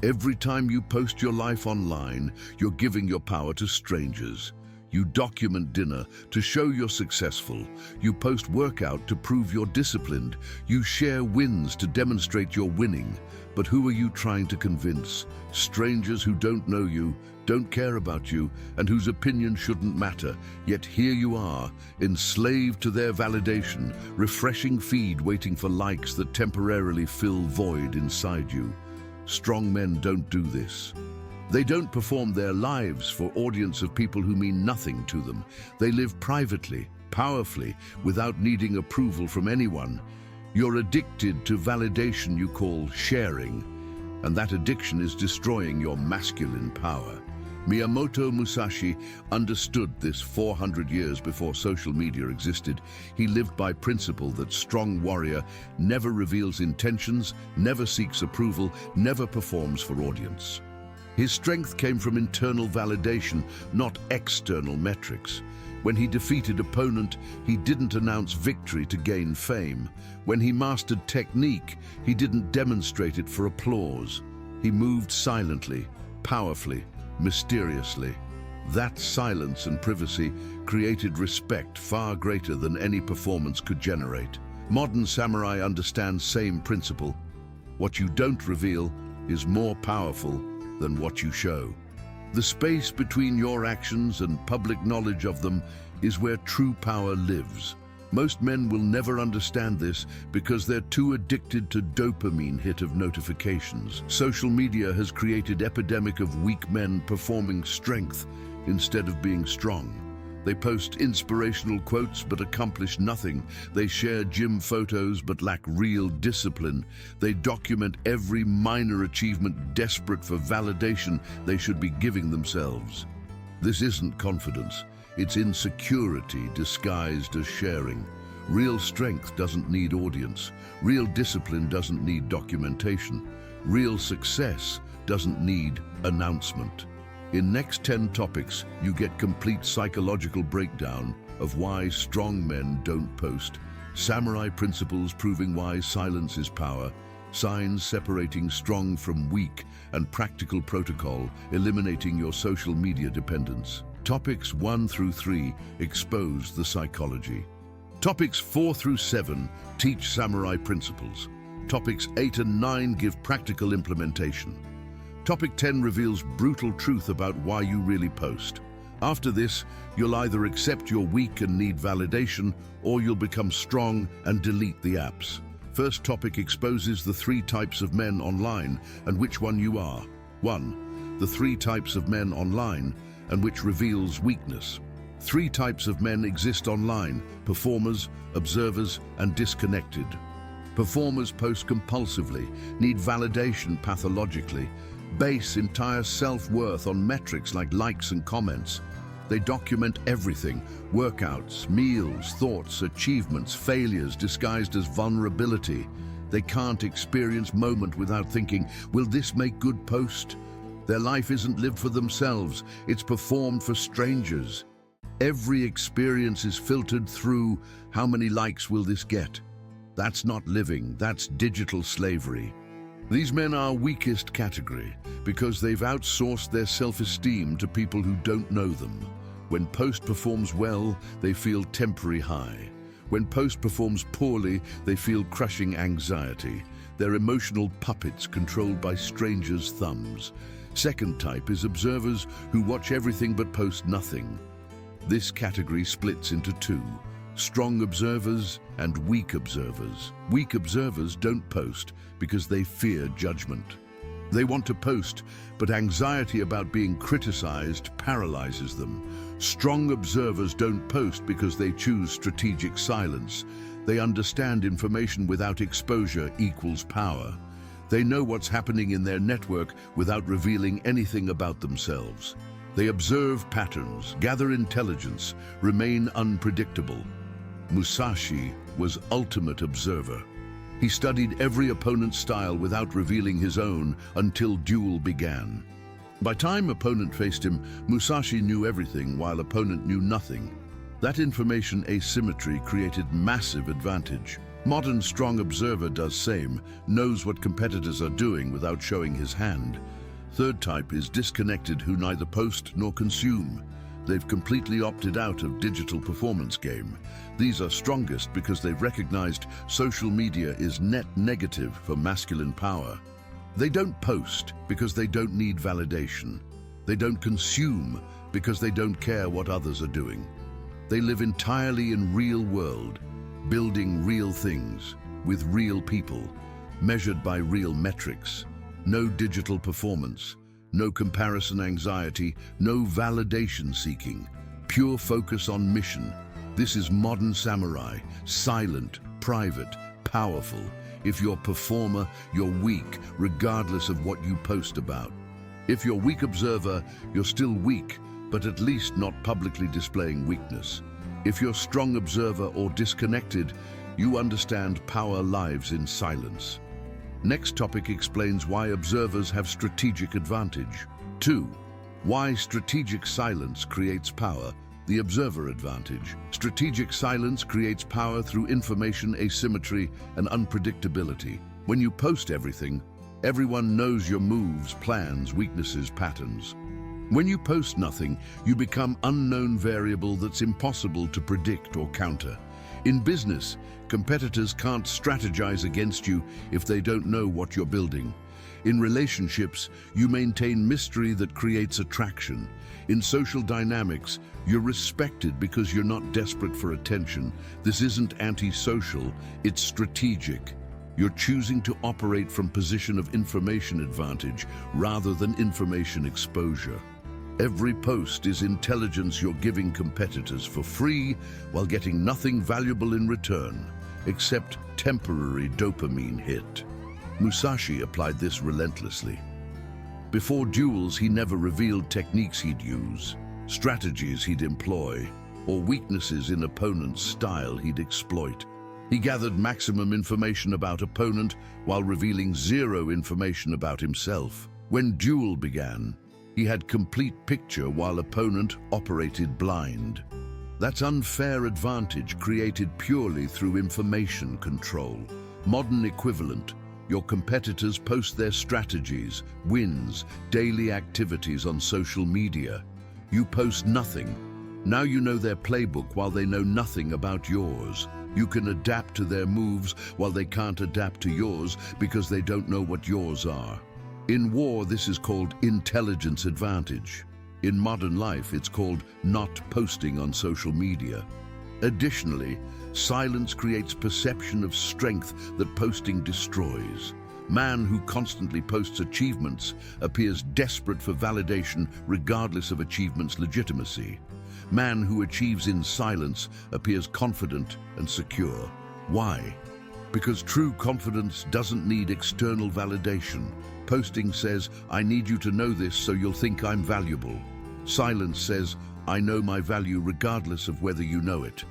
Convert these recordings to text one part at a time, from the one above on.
Every time you post your life online, you're giving your power to strangers. You document dinner to show you're successful. You post workout to prove you're disciplined. You share wins to demonstrate you're winning. But who are you trying to convince? Strangers who don't know you, don't care about you, and whose opinion shouldn't matter. Yet here you are, enslaved to their validation, refreshing feed waiting for likes that temporarily fill void inside you. Strong men don't do this. They don't perform their lives for audience of people who mean nothing to them. They live privately, powerfully, without needing approval from anyone. You're addicted to validation you call sharing, and that addiction is destroying your masculine power. Miyamoto Musashi understood this 400 years before social media existed. He lived by principle that strong warrior never reveals intentions, never seeks approval, never performs for audience. His strength came from internal validation, not external metrics. When he defeated opponent, he didn't announce victory to gain fame. When he mastered technique, he didn't demonstrate it for applause. He moved silently, powerfully, mysteriously. That silence and privacy created respect far greater than any performance could generate. Modern samurai understand same principle. What you don't reveal is more powerful than what you show. The space between your actions and public knowledge of them is where true power lives. Most men will never understand this because they're too addicted to dopamine hit of notifications. Social media has created epidemic of weak men performing strength instead of being strong. They post inspirational quotes but accomplish nothing. They share gym photos but lack real discipline. They document every minor achievement desperate for validation they should be giving themselves. This isn't confidence. It's insecurity disguised as sharing. Real strength doesn't need audience. Real discipline doesn't need documentation. Real success doesn't need announcement. In next 10 topics, you get complete psychological breakdown of why strong men don't post, samurai principles proving why silence is power, signs separating strong from weak, and practical protocol eliminating your social media dependence. Topics 1 through 3 expose the psychology. Topics 4 through 7 teach samurai principles. Topics 8 and 9 give practical implementation. Topic 10 reveals brutal truth about why you really post. After this, you'll either accept you're weak and need validation, or you'll become strong and delete the apps. First topic exposes the 3 types of men online and which one you are. 1. The 3 types of men online and which reveals weakness. 3 types of men exist online: performers, observers, and disconnected. Performers post compulsively, need validation pathologically, base entire self-worth on metrics like likes and comments. They document everything: workouts, meals, thoughts, achievements, failures disguised as vulnerability. They can't experience moment without thinking, will this make good post? Their life isn't lived for themselves, it's performed for strangers. Every experience is filtered through, how many likes will this get? That's not living, that's digital slavery. These men are weakest category because they've outsourced their self-esteem to people who don't know them. When post performs well, they feel temporary high. When post performs poorly, they feel crushing anxiety. They're emotional puppets controlled by strangers' thumbs. Second type is observers who watch everything but post nothing. This category splits into 2. Strong observers and weak observers. Weak observers don't post because they fear judgment. They want to post, but anxiety about being criticized paralyzes them. Strong observers don't post because they choose strategic silence. They understand information without exposure equals power. They know what's happening in their network without revealing anything about themselves. They observe patterns, gather intelligence, remain unpredictable. Musashi was ultimate observer. He studied every opponent's style without revealing his own until duel began. By time opponent faced him, Musashi knew everything while opponent knew nothing. That information asymmetry created massive advantage. Modern strong observer does same, knows what competitors are doing without showing his hand. Third type is disconnected, who neither post nor consume. They've completely opted out of digital performance game. These are strongest because they've recognized social media is net negative for masculine power. They don't post because they don't need validation. They don't consume because they don't care what others are doing. They live entirely in real world, building real things, with real people, measured by real metrics. No digital performance, no comparison anxiety, no validation seeking, pure focus on mission. This is modern samurai, silent, private, powerful. If you're a performer, you're weak, regardless of what you post about. If you're weak observer, you're still weak, but at least not publicly displaying weakness. If you're strong observer or disconnected, you understand power lives in silence. Next topic explains why observers have strategic advantage. 2. Why strategic silence creates power. The observer advantage. Strategic silence creates power through information asymmetry and unpredictability. When you post everything, everyone knows your moves, plans, weaknesses, patterns. When you post nothing, you become unknown variable that's impossible to predict or counter. In business, competitors can't strategize against you if they don't know what you're building. In relationships, you maintain mystery that creates attraction. In social dynamics, you're respected because you're not desperate for attention. This isn't antisocial, it's strategic. You're choosing to operate from position of information advantage rather than information exposure. Every post is intelligence you're giving competitors for free while getting nothing valuable in return, except temporary dopamine hit. Musashi applied this relentlessly. Before duels, he never revealed techniques he'd use, strategies he'd employ, or weaknesses in opponent's style he'd exploit. He gathered maximum information about opponent while revealing zero information about himself. When duel began, he had complete picture while opponent operated blind. That's unfair advantage created purely through information control. Modern equivalent. Your competitors post their strategies, wins, daily activities on social media. You post nothing. Now you know their playbook while they know nothing about yours. You can adapt to their moves while they can't adapt to yours because they don't know what yours are. In war, this is called intelligence advantage. In modern life, it's called not posting on social media. Additionally, silence creates perception of strength that posting destroys. Man who constantly posts achievements appears desperate for validation regardless of achievement's legitimacy. Man who achieves in silence appears confident and secure. Why? Because true confidence doesn't need external validation. Posting says, I need you to know this so you'll think I'm valuable. Silence says, I know my value regardless of whether you know it.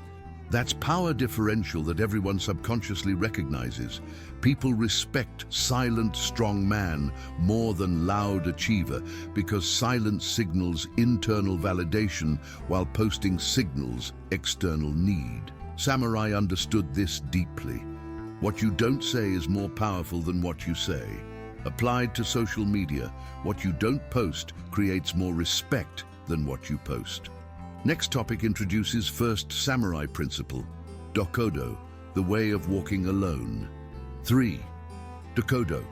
That's power differential that everyone subconsciously recognizes. People respect silent, strong man more than loud achiever because silence signals internal validation while posting signals external need. Samurai understood this deeply. What you don't say is more powerful than what you say. Applied to social media, what you don't post creates more respect than what you post. Next topic introduces first samurai principle, Dokkodo, the way of walking alone. 3. Dokkodo,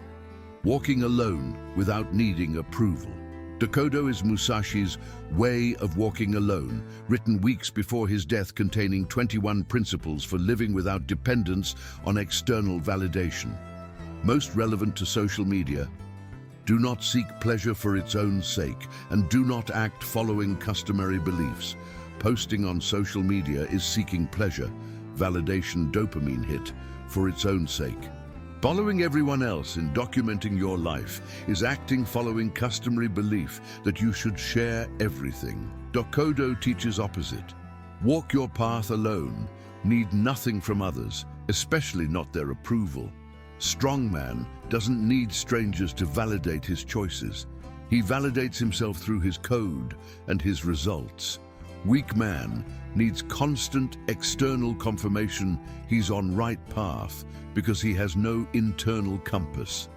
walking alone without needing approval. Dokkodo is Musashi's way of walking alone, written weeks before his death, containing 21 principles for living without dependence on external validation. Most relevant to social media, do not seek pleasure for its own sake and do not act following customary beliefs. Posting on social media is seeking pleasure, validation, dopamine hit for its own sake. Following everyone else in documenting your life is acting following customary belief that you should share everything. Dokkodo teaches opposite. Walk your path alone, need nothing from others, especially not their approval. Strongman doesn't need strangers to validate his choices. He validates himself through his code and his results. Weak man needs constant external confirmation he's on right path because he has no internal compass.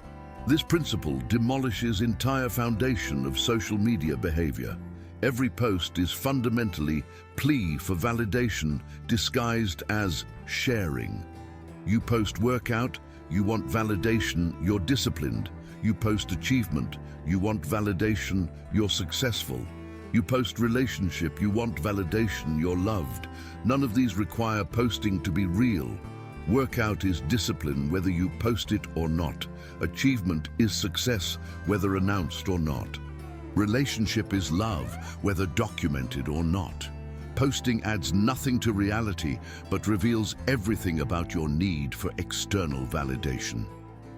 This principle demolishes entire foundation of social media behavior. Every post is fundamentally plea for validation disguised as sharing. You post workout, you want validation, you're disciplined. You post achievement, you want validation, you're successful. You post relationship, you want validation, you're loved. None of these require posting to be real. Workout is discipline whether you post it or not. Achievement is success whether announced or not. Relationship is love whether documented or not. Posting adds nothing to reality but reveals everything about your need for external validation.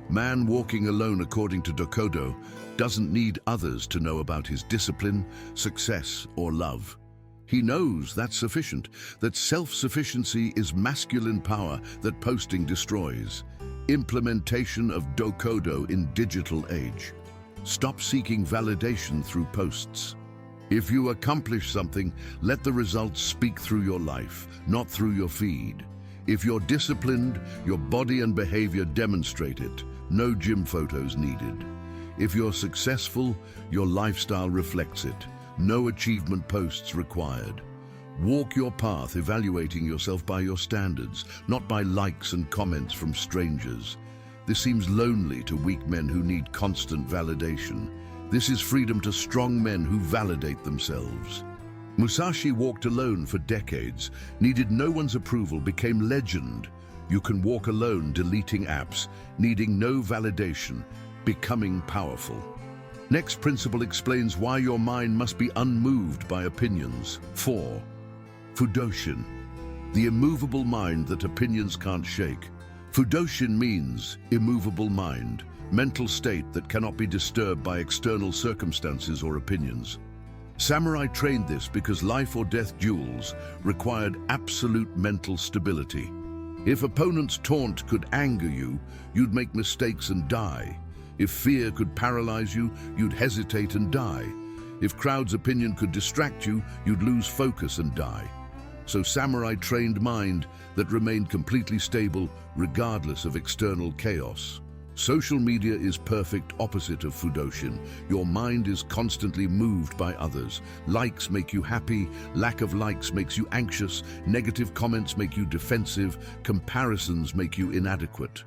Man walking alone, according to Dokkodo, doesn't need others to know about his discipline, success, or love. He knows that's sufficient, that self-sufficiency is masculine power that posting destroys. Implementation of Dokkodo in digital age. Stop seeking validation through posts. If you accomplish something, let the results speak through your life, not through your feed. If you're disciplined, your body and behavior demonstrate it. No gym photos needed. If you're successful, your lifestyle reflects it. No achievement posts required. Walk your path, evaluating yourself by your standards, not by likes and comments from strangers. This seems lonely to weak men who need constant validation. This is freedom to strong men who validate themselves. Musashi walked alone for decades, needed no one's approval, became legend. You can walk alone, deleting apps, needing no validation, becoming powerful. Next principle explains why your mind must be unmoved by opinions. 4. Fudoshin, the immovable mind that opinions can't shake. Fudoshin means immovable mind, mental state that cannot be disturbed by external circumstances or opinions. Samurai trained this because life or death duels required absolute mental stability. If opponents' taunt could anger you, you'd make mistakes and die. If fear could paralyze you, you'd hesitate and die. If crowd's opinion could distract you, you'd lose focus and die. So samurai trained mind that remained completely stable regardless of external chaos. Social media is perfect opposite of Fudoshin. Your mind is constantly moved by others. Likes make you happy, lack of likes makes you anxious, negative comments make you defensive, comparisons make you inadequate.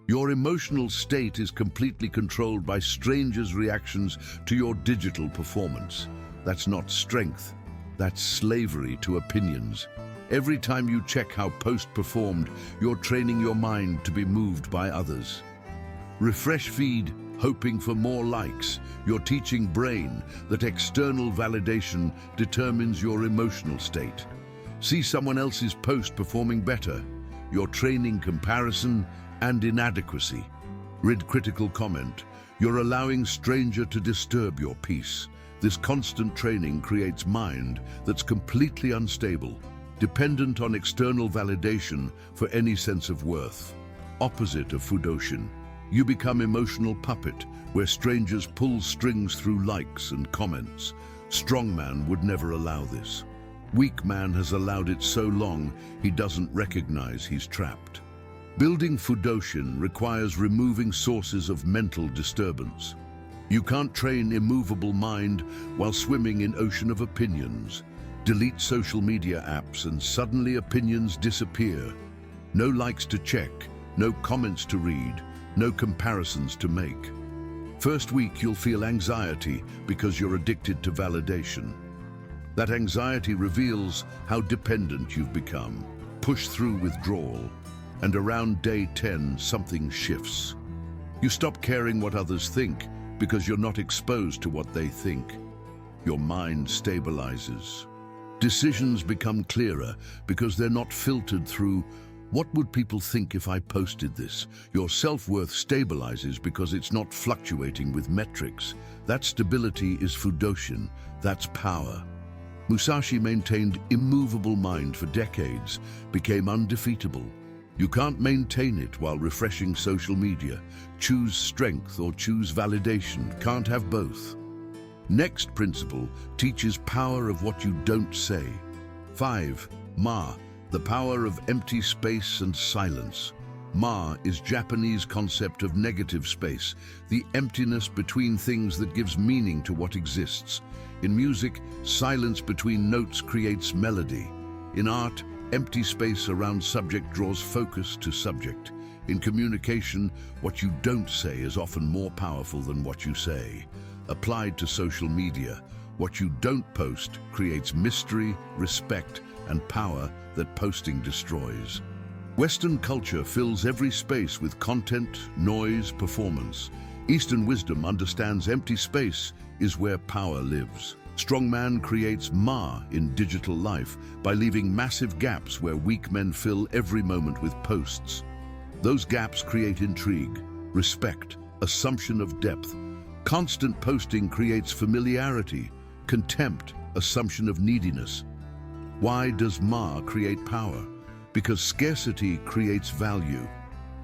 Your emotional state is completely controlled by strangers' reactions to your digital performance. That's not strength, that's slavery to opinions. Every time you check how post performed, you're training your mind to be moved by others. Refresh feed, hoping for more likes. You're teaching brain that external validation determines your emotional state. See someone else's post performing better. You're training comparison and inadequacy. Read critical comment. You're allowing stranger to disturb your peace. This constant training creates mind that's completely unstable, dependent on external validation for any sense of worth. Opposite of Fudoshin. You become emotional puppet, where strangers pull strings through likes and comments. Strong man would never allow this. Weak man has allowed it so long, he doesn't recognize he's trapped. Building Fudoshin requires removing sources of mental disturbance. You can't train immovable mind while swimming in ocean of opinions. Delete social media apps and suddenly opinions disappear. No likes to check, no comments to read, no comparisons to make. First week you'll feel anxiety because you're addicted to validation. That anxiety reveals how dependent you've become. Push through withdrawal, and around day 10 something shifts. You stop caring what others think because you're not exposed to what they think. Your mind stabilizes. Decisions become clearer because they're not filtered through "What would people think if I posted this?" Your self-worth stabilizes because it's not fluctuating with metrics. That stability is Fudoshin, that's power. Musashi maintained immovable mind for decades, became undefeatable. You can't maintain it while refreshing social media. Choose strength or choose validation, can't have both. Next principle teaches power of what you don't say. 5. Ma, the power of empty space and silence. Ma is Japanese concept of negative space, the emptiness between things that gives meaning to what exists. In music, silence between notes creates melody. In art, empty space around subject draws focus to subject. In communication, what you don't say is often more powerful than what you say. Applied to social media, what you don't post creates mystery, respect, and power that posting destroys. Western culture fills every space with content, noise, performance. Eastern wisdom understands empty space is where power lives. Strongman creates Ma in digital life by leaving massive gaps where weak men fill every moment with posts. Those gaps create intrigue, respect, assumption of depth. Constant posting creates familiarity, contempt, assumption of neediness. Why does Ma create power? Because scarcity creates value.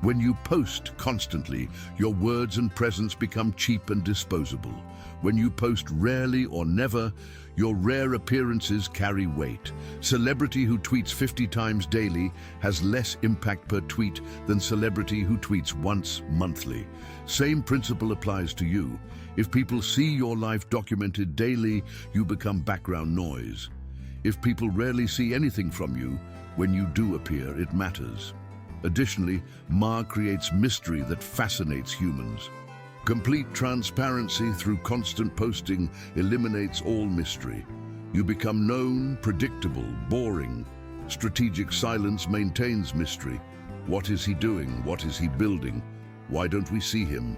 When you post constantly, your words and presence become cheap and disposable. When you post rarely or never, your rare appearances carry weight. Celebrity who tweets 50 times daily has less impact per tweet than celebrity who tweets once monthly. Same principle applies to you. If people see your life documented daily, you become background noise. If people rarely see anything from you, when you do appear, it matters. Additionally, Ma creates mystery that fascinates humans. Complete transparency through constant posting eliminates all mystery. You become known, predictable, boring. Strategic silence maintains mystery. What is he doing? What is he building? Why don't we see him?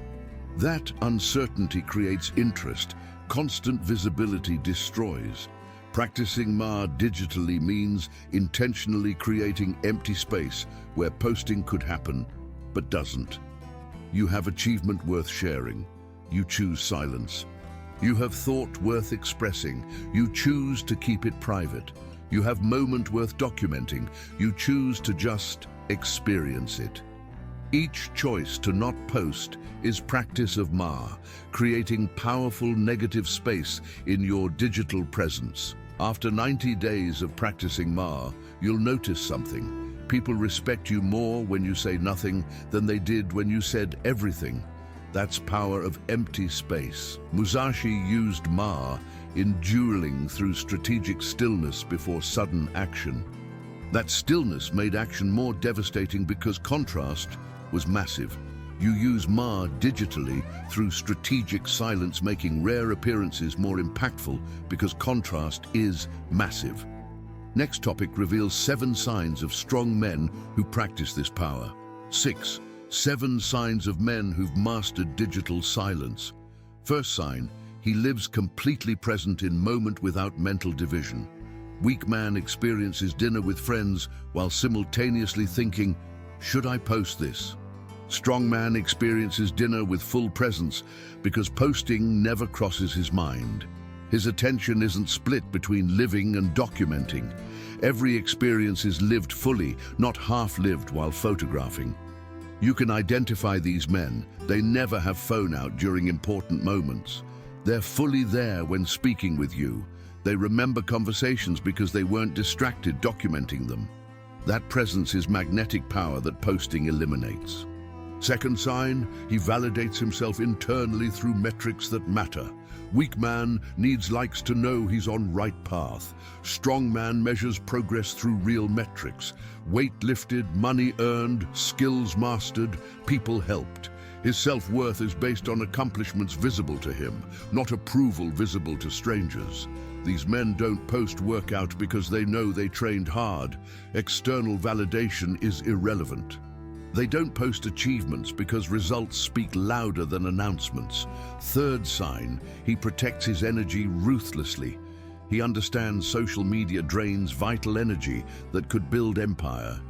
That uncertainty creates interest. Constant visibility destroys. Practicing Ma digitally means intentionally creating empty space where posting could happen, but doesn't. You have achievement worth sharing. You choose silence. You have thought worth expressing. You choose to keep it private. You have moment worth documenting. You choose to just experience it. Each choice to not post is practice of Ma, creating powerful negative space in your digital presence. After 90 days of practicing Ma, you'll notice something. People respect you more when you say nothing than they did when you said everything. That's power of empty space. Musashi used Ma in dueling through strategic stillness before sudden action. That stillness made action more devastating because contrast was massive. You use Ma digitally through strategic silence, making rare appearances more impactful because contrast is massive. Next topic reveals 7 signs of strong men who practice this power. 6. 7 signs of men who've mastered digital silence. First sign, he lives completely present in moment without mental division. Weak man experiences dinner with friends while simultaneously thinking, should I post this? Strong man experiences dinner with full presence because posting never crosses his mind. His attention isn't split between living and documenting. Every experience is lived fully, not half-lived while photographing. You can identify these men. They never have phone out during important moments. They're fully there when speaking with you. They remember conversations because they weren't distracted documenting them. That presence is magnetic power that posting eliminates. Second sign, he validates himself internally through metrics that matter. Weak man needs likes to know he's on right path. Strong man measures progress through real metrics. Weight lifted, money earned, skills mastered, people helped. His self-worth is based on accomplishments visible to him, not approval visible to strangers. These men don't post workout because they know they trained hard. External validation is irrelevant. They don't post achievements because results speak louder than announcements. Third sign, he protects his energy ruthlessly. He understands social media drains vital energy that could build empire.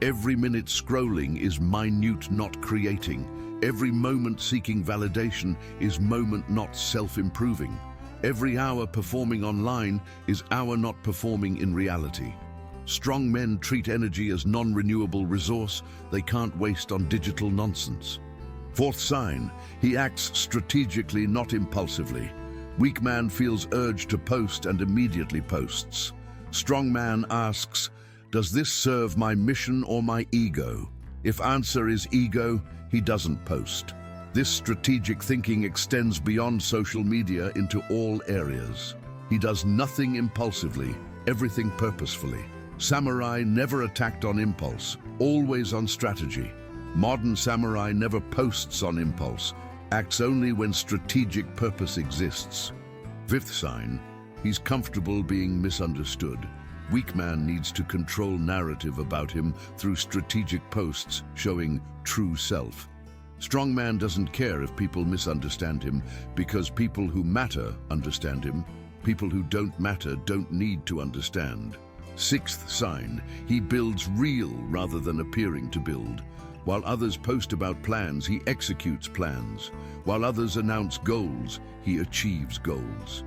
Every minute scrolling is minute, not creating. Every moment seeking validation is moment, not self-improving. Every hour performing online is hour not performing in reality. Strong men treat energy as non-renewable resource they can't waste on digital nonsense. Fourth sign, he acts strategically, not impulsively. Weak man feels urge to post and immediately posts. Strongman asks, does this serve my mission or my ego? If answer is ego, he doesn't post. This strategic thinking extends beyond social media into all areas. He does nothing impulsively, everything purposefully. Samurai never attacked on impulse, always on strategy. Modern samurai never posts on impulse, acts only when strategic purpose exists. Fifth sign, he's comfortable being misunderstood. Weak man needs to control narrative about him through strategic posts showing true self. Strong man doesn't care if people misunderstand him because people who matter understand him. People who don't matter don't need to understand. Sixth sign, he builds real rather than appearing to build. While others post about plans, he executes plans. While others announce goals, he achieves goals.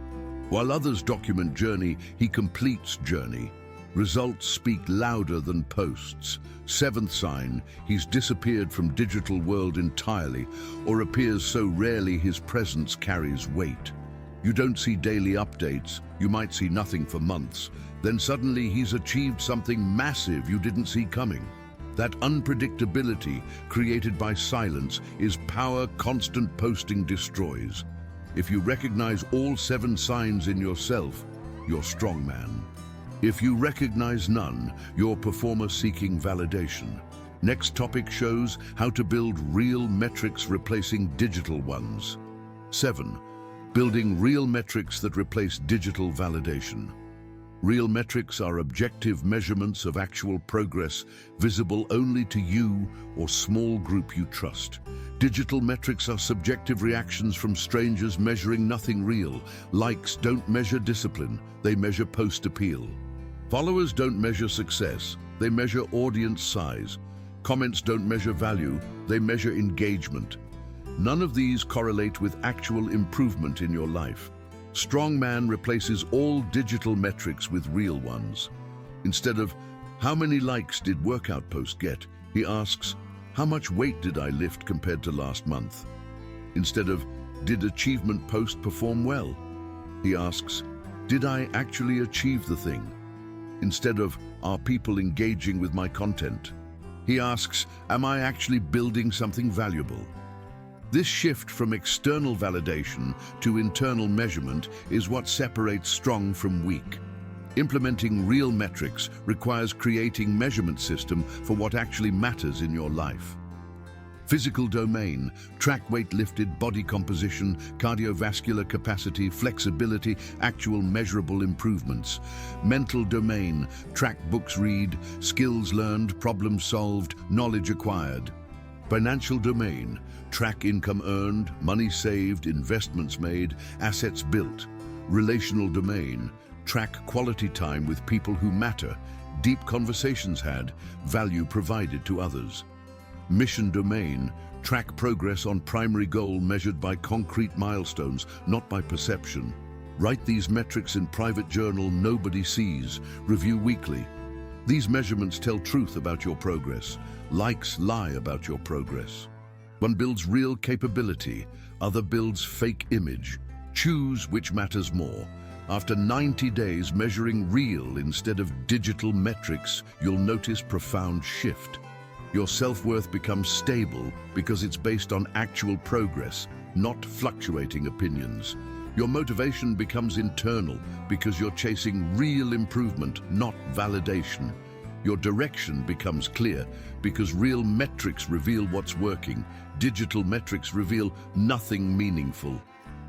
While others document journey, he completes journey. Results speak louder than posts. Seventh sign, he's disappeared from digital world entirely or appears so rarely his presence carries weight. You don't see daily updates, you might see nothing for months. Then suddenly he's achieved something massive you didn't see coming. That unpredictability created by silence is power constant posting destroys. If you recognize all 7 signs in yourself, you're strong man. If you recognize none, you're performer seeking validation. Next topic shows how to build real metrics replacing digital ones. 7. Building real metrics that replace digital validation. Real metrics are objective measurements of actual progress, visible only to you or small group you trust. Digital metrics are subjective reactions from strangers measuring nothing real. Likes don't measure discipline, they measure post appeal. Followers don't measure success, they measure audience size. Comments don't measure value, they measure engagement. None of these correlate with actual improvement in your life. Strong man replaces all digital metrics with real ones. Instead of, how many likes did workout post get? He asks, how much weight did I lift compared to last month? Instead of, did achievement post perform well? He asks, did I actually achieve the thing? Instead of, are people engaging with my content? He asks, am I actually building something valuable? This shift from external validation to internal measurement is what separates strong from weak. Implementing real metrics requires creating measurement system for what actually matters in your life. Physical domain, track weight lifted, body composition, cardiovascular capacity, flexibility, actual measurable improvements. Mental domain, track books read, skills learned, problems solved, knowledge acquired. Financial domain, track income earned, money saved, investments made, assets built. Relational domain, track quality time with people who matter, deep conversations had, value provided to others. Mission domain, track progress on primary goal measured by concrete milestones, not by perception. Write these metrics in private journal nobody sees, review weekly. These measurements tell truth about your progress. Likes lie about your progress. One builds real capability, other builds fake image. Choose which matters more. After 90 days measuring real instead of digital metrics, you'll notice profound shift. Your self-worth becomes stable because it's based on actual progress, not fluctuating opinions. Your motivation becomes internal because you're chasing real improvement, not validation. Your direction becomes clear because real metrics reveal what's working. Digital metrics reveal nothing meaningful.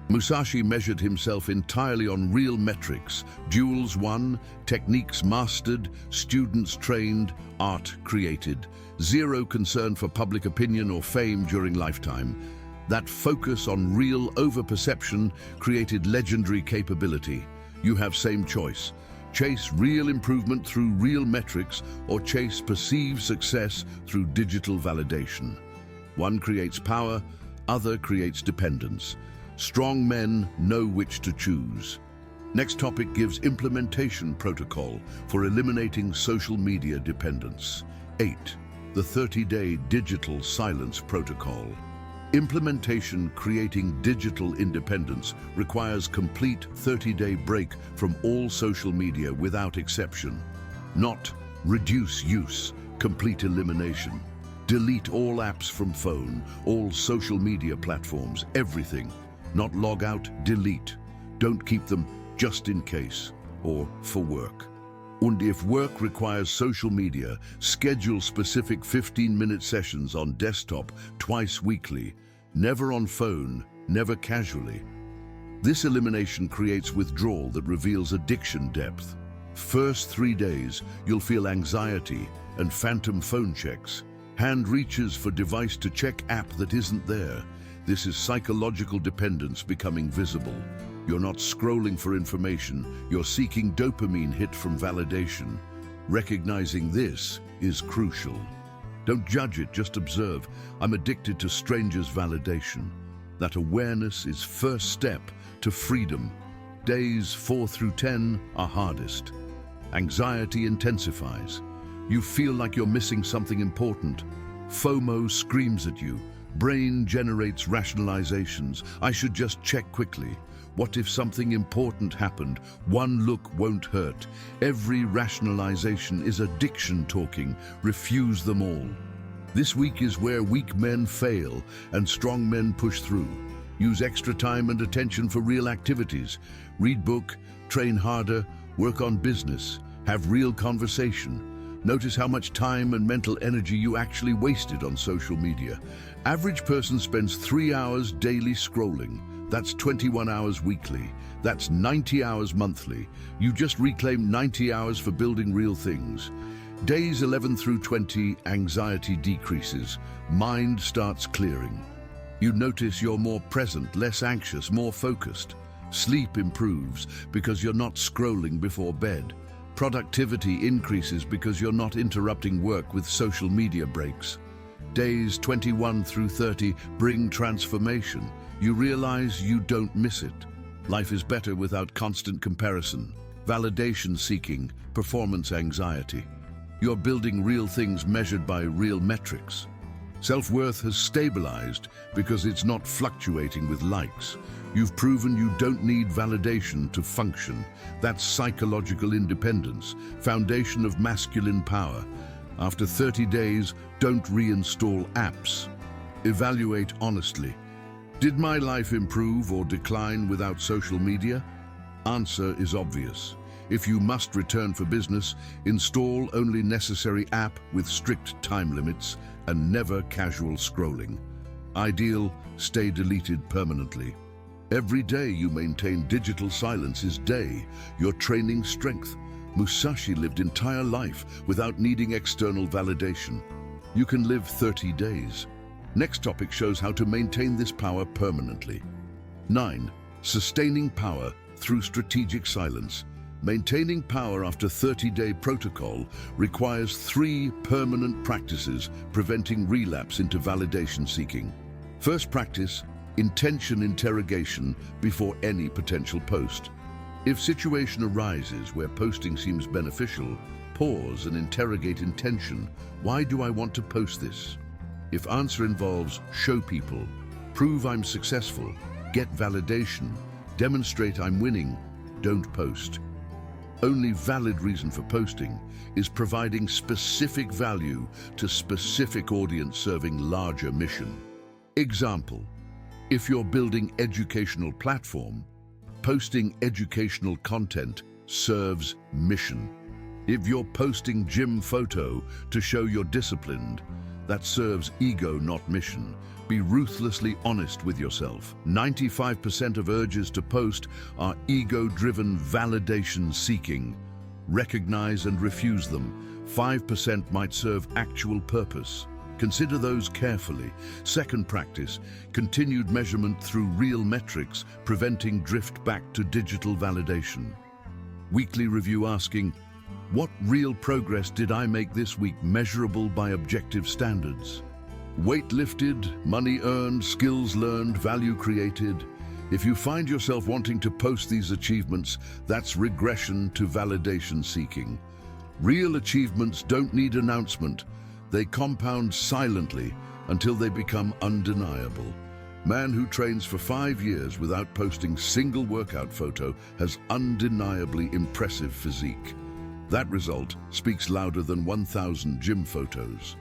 Musashi measured himself entirely on real metrics. Duels won, techniques mastered, students trained, art created. Zero concern for public opinion or fame during lifetime. That focus on real over-perception created legendary capability. You have same choice. Chase real improvement through real metrics or chase perceived success through digital validation. One creates power, other creates dependence. Strong men know which to choose. Next topic gives implementation protocol for eliminating social media dependence. 8. The 30-day digital silence protocol. Implementation creating digital independence requires complete 30-day break from all social media without exception. Not reduce use, complete elimination. Delete all apps from phone, all social media platforms, everything. Not log out, delete. Don't keep them just in case or for work. And if work requires social media, schedule specific 15-minute sessions on desktop twice weekly. Never on phone, never casually. This elimination creates withdrawal that reveals addiction depth. First 3 days, you'll feel anxiety and phantom phone checks. Hand reaches for device to check app that isn't there. This is psychological dependence becoming visible. You're not scrolling for information, you're seeking dopamine hit from validation. Recognizing this is crucial. Don't judge it, just observe. I'm addicted to strangers' validation. That awareness is first step to freedom. Days 4 through 10 are hardest. Anxiety intensifies. You feel like you're missing something important. FOMO screams at you. Brain generates rationalizations. I should just check quickly. What if something important happened? One look won't hurt. Every rationalization is addiction talking. Refuse them all. This week is where weak men fail and strong men push through. Use extra time and attention for real activities. Read book, train harder, work on business, have real conversation. Notice how much time and mental energy you actually wasted on social media. Average person spends 3 hours daily scrolling. That's 21 hours weekly. That's 90 hours monthly. You just reclaimed 90 hours for building real things. Days 11 through 20, anxiety decreases. Mind starts clearing. You notice you're more present, less anxious, more focused. Sleep improves because you're not scrolling before bed. Productivity increases because you're not interrupting work with social media breaks. Days 21 through 30 bring transformation. You realize you don't miss it. Life is better without constant comparison, validation seeking, performance anxiety. You're building real things measured by real metrics. Self-worth has stabilized because it's not fluctuating with likes. You've proven you don't need validation to function. That's psychological independence, foundation of masculine power. After 30 days, don't reinstall apps. Evaluate honestly. Did my life improve or decline without social media? Answer is obvious. If you must return for business, install only necessary app with strict time limits and never casual scrolling. Ideal, stay deleted permanently. Every day you maintain digital silence is day. You're training strength. Musashi lived entire life without needing external validation. You can live 30 days. Next topic shows how to maintain this power permanently. 9. Sustaining power through strategic silence. Maintaining power after 30-day protocol requires 3 permanent practices preventing relapse into validation seeking. First practice, intention interrogation before any potential post. If situation arises where posting seems beneficial, pause and interrogate intention. Why do I want to post this? If answer involves show people, prove I'm successful, get validation, demonstrate I'm winning, don't post. Only valid reason for posting is providing specific value to specific audience serving larger mission. Example, if you're building educational platform, posting educational content serves mission. If you're posting gym photo to show you're disciplined, that serves ego, not mission. Be ruthlessly honest with yourself. 95% of urges to post are ego-driven, validation-seeking. Recognize and refuse them. 5% might serve actual purpose. Consider those carefully. Second practice, continued measurement through real metrics, preventing drift back to digital validation. Weekly review asking, what real progress did I make this week measurable by objective standards? Weight lifted, money earned, skills learned, value created. If you find yourself wanting to post these achievements, that's regression to validation seeking. Real achievements don't need announcement. They compound silently, until they become undeniable. Man who trains for 5 years without posting single workout photo has undeniably impressive physique. That result speaks louder than 1,000 gym photos.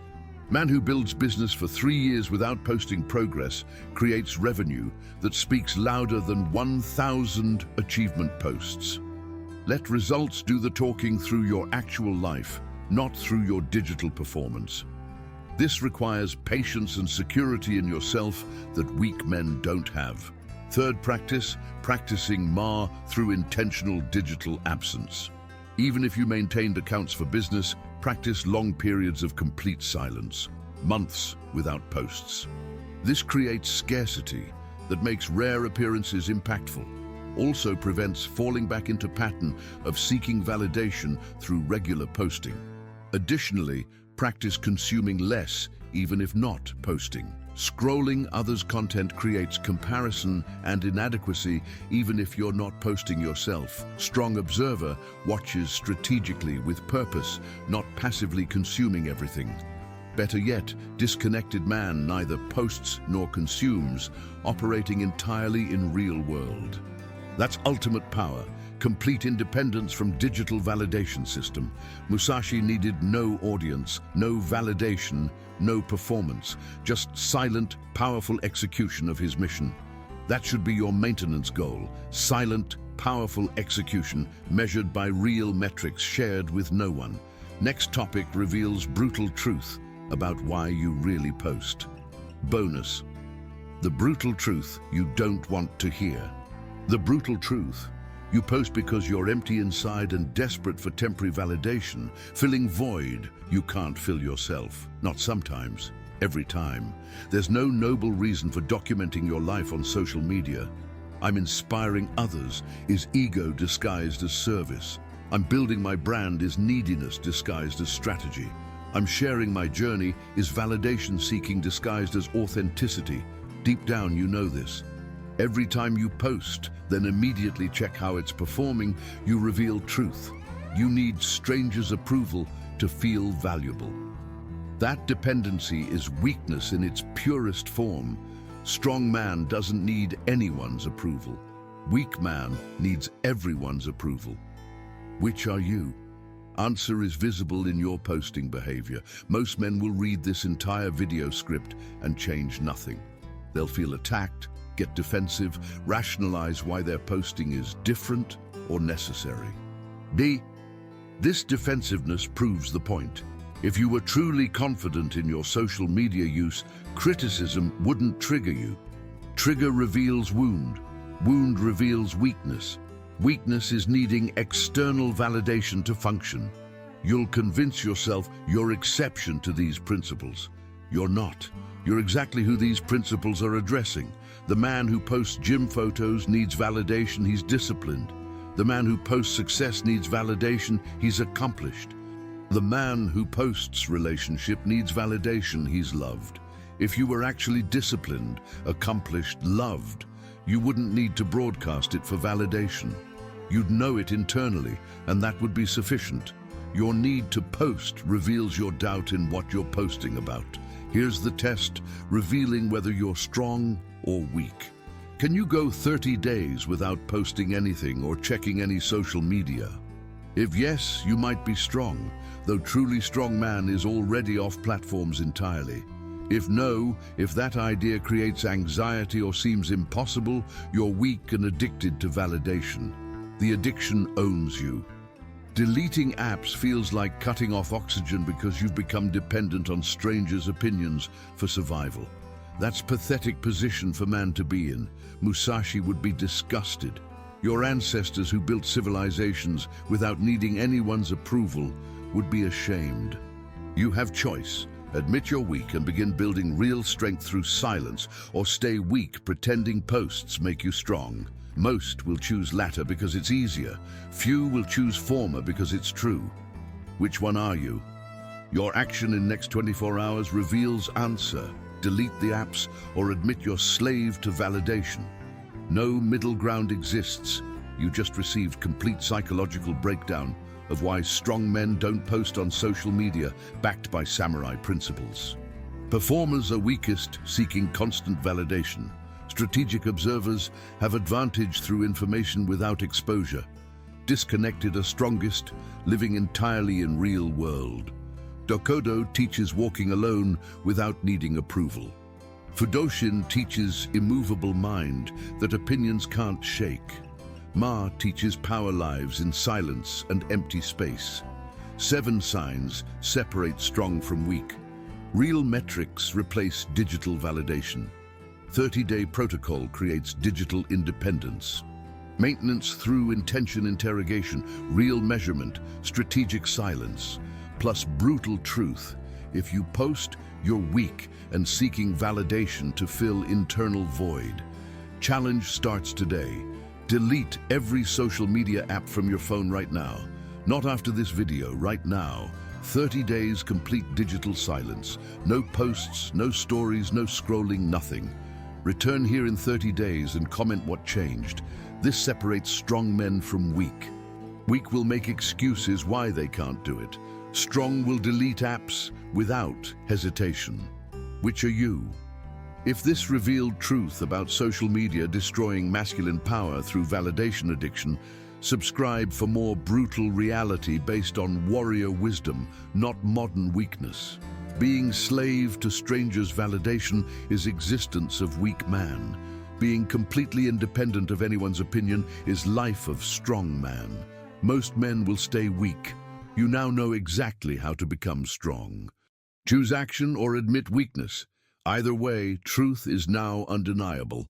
Man who builds business for 3 years without posting progress creates revenue that speaks louder than 1,000 achievement posts. Let results do the talking through your actual life, not through your digital performance. This requires patience and security in yourself that weak men don't have. Third practice, practicing Ma through intentional digital absence. Even if you maintained accounts for business, practice long periods of complete silence, months without posts. This creates scarcity that makes rare appearances impactful. Also prevents falling back into pattern of seeking validation through regular posting. Additionally, practice consuming less, even if not posting. Scrolling others' content creates comparison and inadequacy, even if you're not posting yourself. Strong observer watches strategically with purpose, not passively consuming everything. Better yet, disconnected man neither posts nor consumes, operating entirely in real world. That's ultimate power, complete independence from digital validation system. Musashi needed no audience, no validation, no performance, just silent, powerful execution of his mission. That should be your maintenance goal, silent, powerful execution measured by real metrics shared with no one. Next topic reveals brutal truth about why you really post. Bonus: the brutal truth you don't want to hear. The brutal truth: you post because you're empty inside and desperate for temporary validation, filling void you can't fill yourself. Not sometimes, every time. There's no noble reason for documenting your life on social media. I'm inspiring others is ego disguised as service. I'm building my brand is neediness disguised as strategy. I'm sharing my journey is validation seeking disguised as authenticity. Deep down you know this. Every time you post, then immediately check how it's performing, you reveal truth. You need strangers' approval to feel valuable. That dependency is weakness in its purest form. Strong man doesn't need anyone's approval. Weak man needs everyone's approval. Which are you? Answer is visible in your posting behavior. Most men will read this entire video script and change nothing. They'll feel attacked, get defensive, rationalize why their posting is different or necessary. B. This defensiveness proves the point. If you were truly confident in your social media use, criticism wouldn't trigger you. Trigger reveals wound. Wound reveals weakness. Weakness is needing external validation to function. You'll convince yourself you're exception to these principles. You're not. You're exactly who these principles are addressing. The man who posts gym photos needs validation, he's disciplined. The man who posts success needs validation, he's accomplished. The man who posts relationship needs validation, he's loved. If you were actually disciplined, accomplished, loved, you wouldn't need to broadcast it for validation. You'd know it internally, and that would be sufficient. Your need to post reveals your doubt in what you're posting about. Here's the test, revealing whether you're strong or weak. Can you go 30 days without posting anything or checking any social media? If yes, you might be strong, though truly strong man is already off platforms entirely. If no, if that idea creates anxiety or seems impossible, you're weak and addicted to validation. The addiction owns you. Deleting apps feels like cutting off oxygen because you've become dependent on strangers' opinions for survival. That's a pathetic position for man to be in. Musashi would be disgusted. Your ancestors who built civilizations without needing anyone's approval would be ashamed. You have choice. Admit you're weak and begin building real strength through silence, or stay weak pretending posts make you strong. Most will choose latter because it's easier. Few will choose former because it's true. Which one are you? Your action in next 24 hours reveals answer. Delete the apps or admit you're slave to validation. No middle ground exists. You just received complete psychological breakdown of why strong men don't post on social media backed by samurai principles. Performers are weakest, seeking constant validation. Strategic observers have advantage through information without exposure. Disconnected are strongest, living entirely in real world. Dokkodo teaches walking alone without needing approval. Fudoshin teaches immovable mind that opinions can't shake. Ma teaches power lives in silence and empty space. 7 signs separate strong from weak. Real metrics replace digital validation. 30-day protocol creates digital independence. Maintenance through intention interrogation, real measurement, strategic silence, plus brutal truth. If you post, you're weak and seeking validation to fill internal void. Challenge starts today. Delete every social media app from your phone right now. Not after this video, right now. 30 days complete digital silence. No posts, no stories, no scrolling, nothing. Return here in 30 days and comment what changed. This separates strong men from weak. Weak will make excuses why they can't do it. Strong will delete apps without hesitation. Which are you? If this revealed truth about social media destroying masculine power through validation addiction, subscribe for more brutal reality based on warrior wisdom, not modern weakness. Being slave to strangers' validation is existence of weak man. Being completely independent of anyone's opinion is life of strong man. Most men will stay weak. You now know exactly how to become strong. Choose action or admit weakness. Either way, truth is now undeniable.